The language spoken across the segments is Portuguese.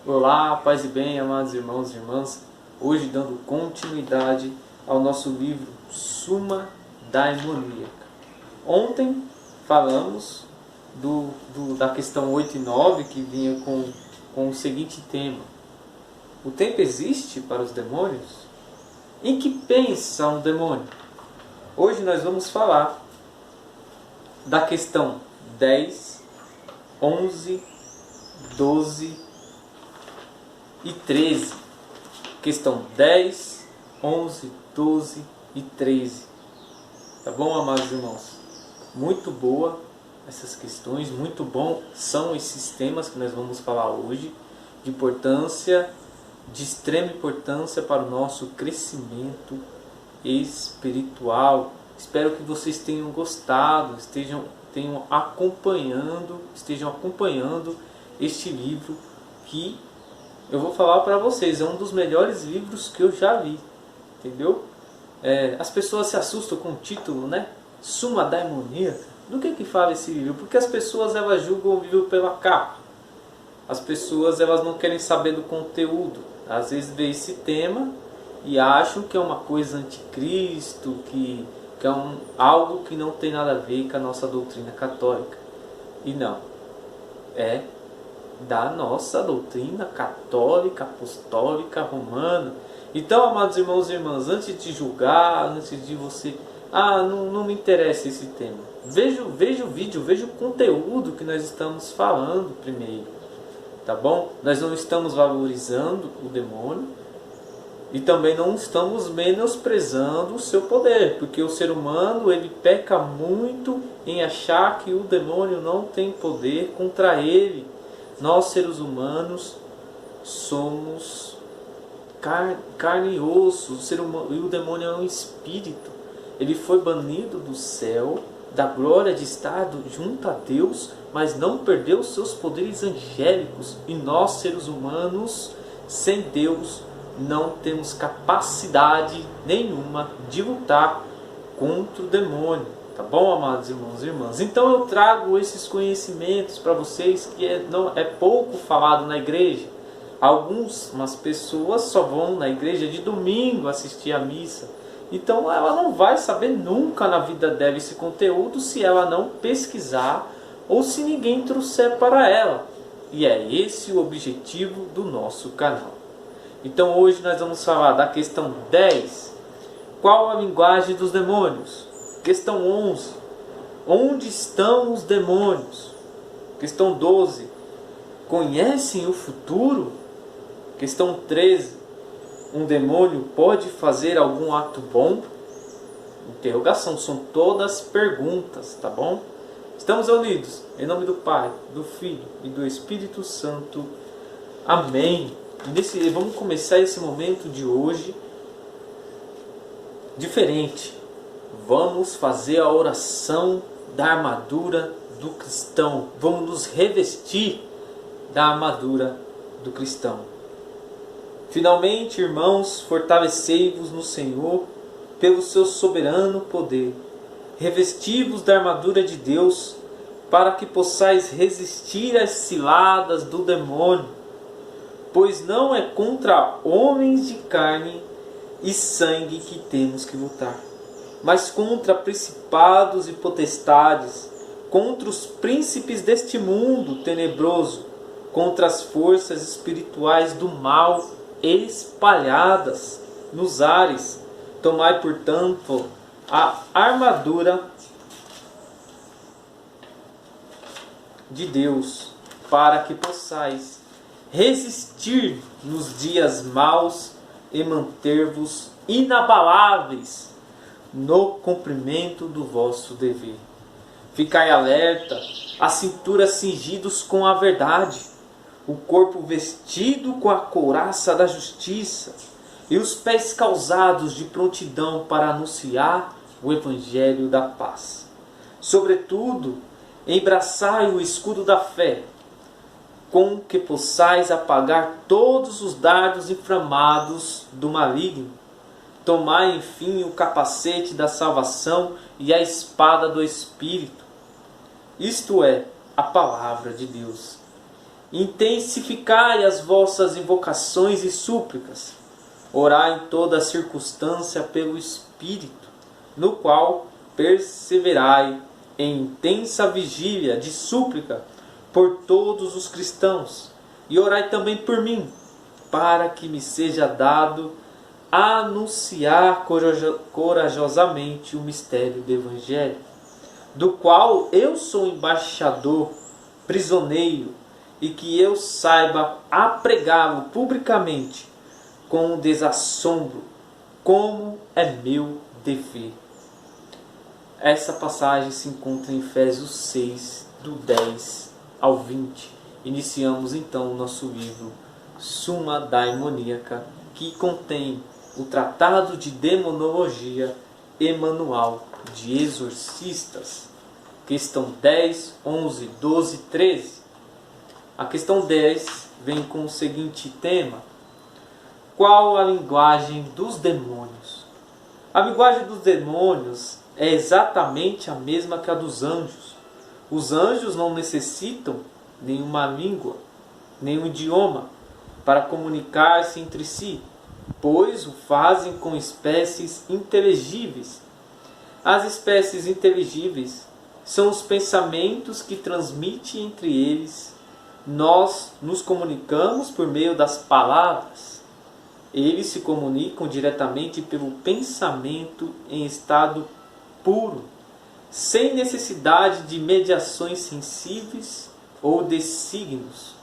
Olá, paz e bem, amados irmãos e irmãs. Hoje dando continuidade ao nosso livro Suma Daimoníaca. Ontem falamos da questão 8 e 9 que vinha com o seguinte tema: o tempo existe para os demônios? Em que pensa um demônio? Hoje nós vamos falar da questão 10, 11, 12 e 13. Questão 10, 11, 12 e 13. Tá bom, amados irmãos? Muito boa essas questões, muito bom são esses temas que nós vamos falar hoje, de extrema importância para o nosso crescimento espiritual. Espero que vocês tenham gostado, estejam acompanhando este livro que eu vou falar para vocês, é um dos melhores livros que eu já li, entendeu? As pessoas se assustam com o título, né? Suma Daimoníaca. Do que fala esse livro? Porque as pessoas elas julgam o livro pela capa. As pessoas elas não querem saber do conteúdo. Às vezes vê esse tema e acham que é uma coisa anticristo, que é algo que não tem nada a ver com a nossa doutrina católica. E não. É da nossa doutrina católica, apostólica, romana. Então, amados irmãos e irmãs, antes de julgar, antes de você... não me interessa esse tema. Veja o vídeo, veja o conteúdo que nós estamos falando primeiro. Tá bom? Nós não estamos valorizando o demônio e também não estamos menosprezando o seu poder, porque o ser humano ele peca muito em achar que o demônio não tem poder contra ele. Nós, seres humanos, somos carne e osso. E o demônio é um espírito. Ele foi banido do céu, da glória de estar junto a Deus, mas não perdeu seus poderes angélicos. E nós, seres humanos, sem Deus, não temos capacidade nenhuma de lutar contra o demônio. Tá bom, amados irmãos e irmãs? Então eu trago esses conhecimentos para vocês que é pouco falado na igreja. Algumas pessoas só vão na igreja de domingo assistir a missa. Então ela não vai saber nunca na vida dela esse conteúdo se ela não pesquisar ou se ninguém trouxer para ela. E é esse o objetivo do nosso canal. Então hoje nós vamos falar da questão 10. Qual a linguagem dos demônios? Questão 11. Onde estão os demônios? Questão 12. Conhecem o futuro? Questão 13. Um demônio pode fazer algum ato bom? Interrogação. São todas perguntas, tá bom? Estamos unidos em nome do Pai, do Filho e do Espírito Santo. Amém. E vamos começar esse momento de hoje diferente. Vamos fazer a oração da armadura do cristão. Vamos nos revestir da armadura do cristão. Finalmente, irmãos, fortalecei-vos no Senhor pelo seu soberano poder. Revesti-vos da armadura de Deus para que possais resistir às ciladas do demônio. Pois não é contra homens de carne e sangue que temos que lutar, mas contra principados e potestades, contra os príncipes deste mundo tenebroso, contra as forças espirituais do mal espalhadas nos ares. Tomai, portanto, a armadura de Deus, para que possais resistir nos dias maus e manter-vos inabaláveis no cumprimento do vosso dever. Ficai alerta, a cintura cingidos com a verdade, o corpo vestido com a couraça da justiça e os pés calçados de prontidão para anunciar o evangelho da paz. Sobretudo, embraçai o escudo da fé, com que possais apagar todos os dardos inflamados do maligno. Tomai, enfim, o capacete da salvação e a espada do Espírito, isto é, a palavra de Deus. Intensificai as vossas invocações e súplicas. Orai em toda circunstância pelo Espírito, no qual perseverai em intensa vigília de súplica por todos os cristãos. E orai também por mim, para que me seja dado anunciar corajosamente o mistério do Evangelho, do qual eu sou embaixador, prisioneiro, e que eu saiba apregá-lo publicamente com desassombro, como é meu dever. Essa passagem se encontra em Efésios 6, do 10 ao 20. Iniciamos então o nosso livro Summa Daimoníaca, que contém o Tratado de Demonologia e Manual de Exorcistas. Questão 10, 11, 12, 13. A questão 10 vem com o seguinte tema: qual a linguagem dos demônios? A linguagem dos demônios é exatamente a mesma que a dos anjos. Os anjos não necessitam nenhuma língua, nenhum idioma para comunicar-se entre si, pois o fazem com espécies inteligíveis. As espécies inteligíveis são os pensamentos que transmitem entre eles. Nós nos comunicamos por meio das palavras. Eles se comunicam diretamente pelo pensamento em estado puro, sem necessidade de mediações sensíveis ou de signos.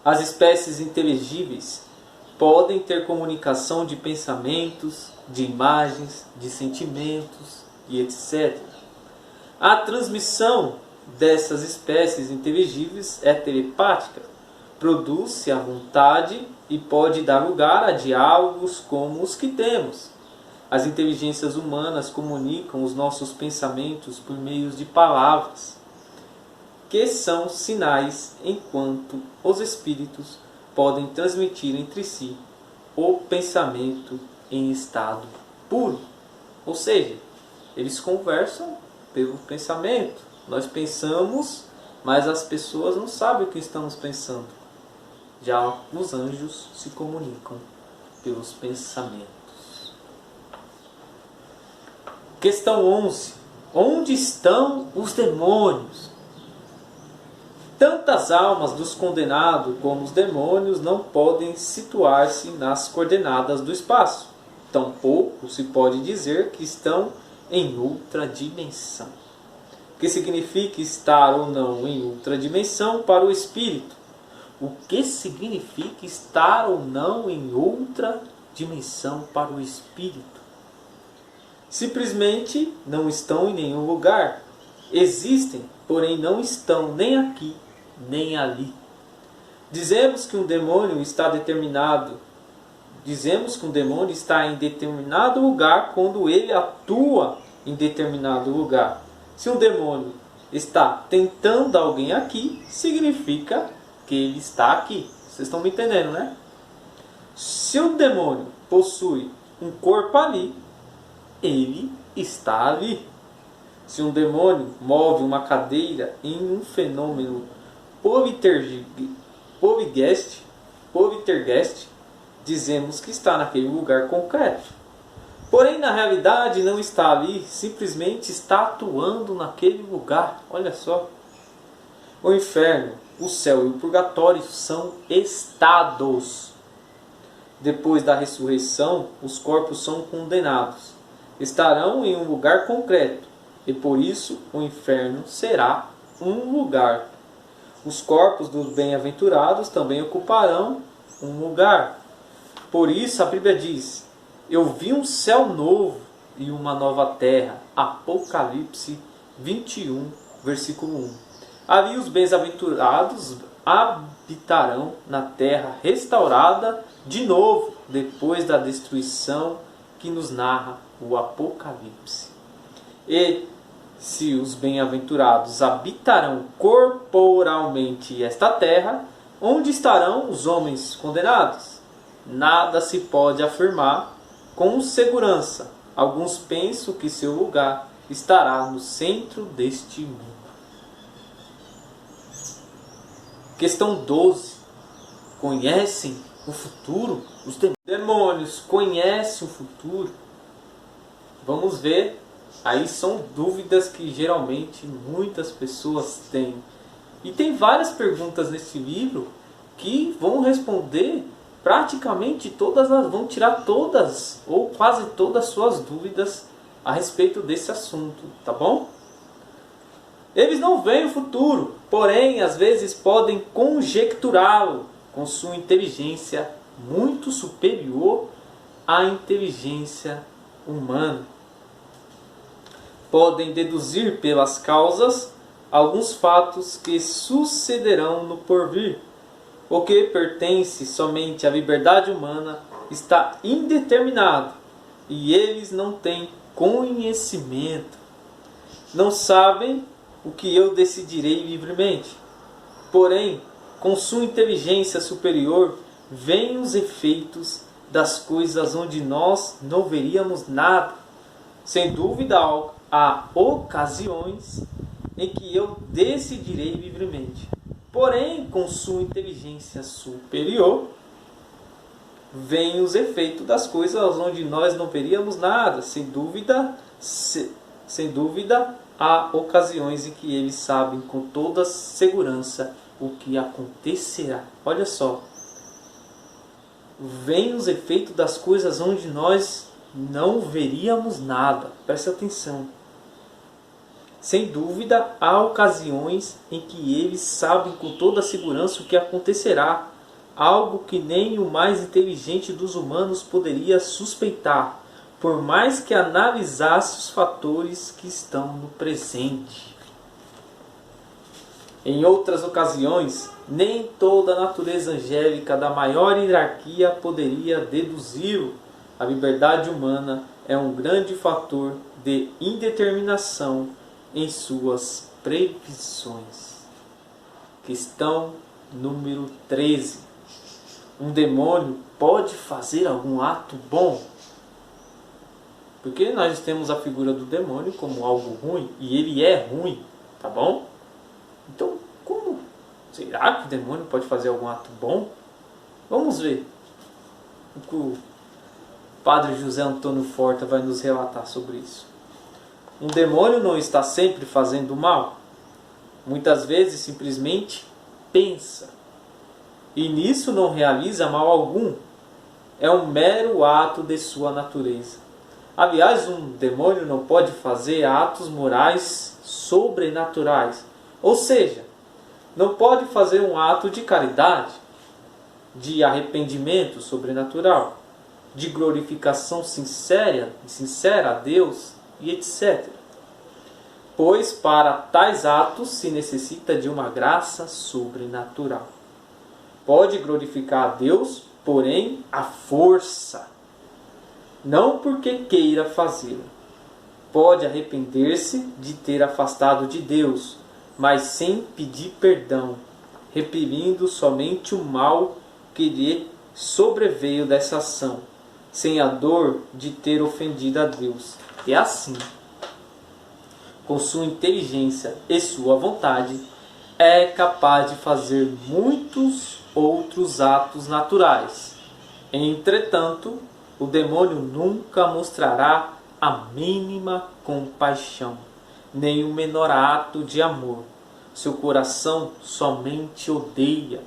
As espécies inteligíveis podem ter comunicação de pensamentos, de imagens, de sentimentos e etc. A transmissão dessas espécies inteligíveis é telepática, produz-se à vontade e pode dar lugar a diálogos como os que temos. As inteligências humanas comunicam os nossos pensamentos por meio de palavras, que são sinais, enquanto os espíritos podem transmitir entre si o pensamento em estado puro. Ou seja, eles conversam pelo pensamento. Nós pensamos, mas as pessoas não sabem o que estamos pensando. Já os anjos se comunicam pelos pensamentos. Questão 11. Onde estão os demônios? Tantas almas dos condenados como os demônios não podem situar-se nas coordenadas do espaço. Tampouco se pode dizer que estão em outra dimensão. O que significa estar ou não em outra dimensão para o espírito? O que significa estar ou não em outra dimensão para o espírito? Simplesmente não estão em nenhum lugar. Existem, porém não estão nem aqui, nem ali. Dizemos que um demônio está em determinado lugar quando ele atua em determinado lugar. Se um demônio está tentando alguém aqui, significa que ele está aqui. Vocês estão me entendendo, né? Se um demônio possui um corpo ali, ele está ali. Se um demônio move uma cadeira em um fenômeno poltergeist, dizemos que está naquele lugar concreto. Porém, na realidade, não está ali, simplesmente está atuando naquele lugar. Olha só. O inferno, o céu e o purgatório são estados. Depois da ressurreição, os corpos são condenados. Estarão em um lugar concreto, e por isso o inferno será um lugar. Os corpos dos bem-aventurados também ocuparão um lugar. Por isso a Bíblia diz: eu vi um céu novo e uma nova terra. Apocalipse 21, versículo 1. Ali os bem-aventurados habitarão na terra restaurada de novo, depois da destruição que nos narra o Apocalipse. E se os bem-aventurados habitarão corporalmente esta terra, onde estarão os homens condenados? Nada se pode afirmar com segurança. Alguns pensam que seu lugar estará no centro deste mundo. Questão 12. Conhecem o futuro? Os demônios conhecem o futuro? Vamos ver. Aí são dúvidas que geralmente muitas pessoas têm. E tem várias perguntas nesse livro que vão responder praticamente todas, vão tirar todas ou quase todas as suas dúvidas a respeito desse assunto, tá bom? Eles não veem o futuro, porém às vezes podem conjecturá-lo com sua inteligência muito superior à inteligência humana. Podem deduzir pelas causas alguns fatos que sucederão no porvir. O que pertence somente à liberdade humana está indeterminado e eles não têm conhecimento. Não sabem o que eu decidirei livremente. Porém, com sua inteligência superior, vêm os efeitos das coisas onde nós não veríamos nada. Sem dúvida, há ocasiões em que eu decidirei livremente. Porém, com sua inteligência superior, vêm os efeitos das coisas onde nós não veríamos nada. Sem dúvida, há ocasiões em que eles sabem com toda segurança o que acontecerá. Olha só. Vêm os efeitos das coisas onde nós não veríamos nada. Preste atenção. Sem dúvida, há ocasiões em que eles sabem com toda segurança o que acontecerá, algo que nem o mais inteligente dos humanos poderia suspeitar, por mais que analisasse os fatores que estão no presente. Em outras ocasiões, nem toda a natureza angélica da maior hierarquia poderia deduzi-lo. A liberdade humana é um grande fator de indeterminação em suas previsões. Questão número 13. Um demônio pode fazer algum ato bom? Porque nós temos a figura do demônio como algo ruim, e ele é ruim, tá bom? Então, como será que o demônio pode fazer algum ato bom? Vamos ver o que o Padre José Antônio Forta vai nos relatar sobre isso. Um demônio não está sempre fazendo mal. Muitas vezes simplesmente pensa. E nisso não realiza mal algum. É um mero ato de sua natureza. Aliás, um demônio não pode fazer atos morais sobrenaturais. Ou seja, não pode fazer um ato de caridade, de arrependimento sobrenatural, de glorificação sincera a Deus e etc. Pois para tais atos se necessita de uma graça sobrenatural. Pode glorificar a Deus, porém à força, não porque queira fazê-lo. Pode arrepender-se de ter afastado de Deus, mas sem pedir perdão, repelindo somente o mal que lhe sobreveio dessa ação, sem a dor de ter ofendido a Deus. E assim, com sua inteligência e sua vontade, é capaz de fazer muitos outros atos naturais. Entretanto, o demônio nunca mostrará a mínima compaixão, nem o menor ato de amor. Seu coração somente odeia,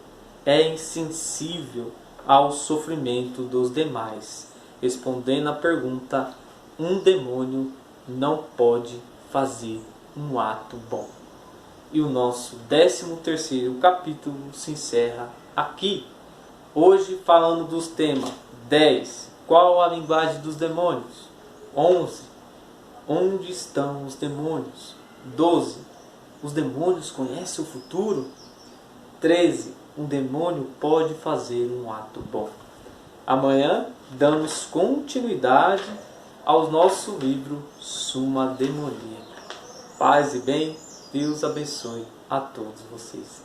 é insensível ao sofrimento dos demais. Respondendo à pergunta, um demônio não pode fazer um ato bom. E o nosso 13º capítulo se encerra aqui. Hoje falando dos temas 10. Qual a linguagem dos demônios? 11. Onde estão os demônios? 12. Os demônios conhecem o futuro? 13. Um demônio pode fazer um ato bom. Amanhã damos continuidade ao nosso livro Summa Demoníaca. Paz e bem, Deus abençoe a todos vocês.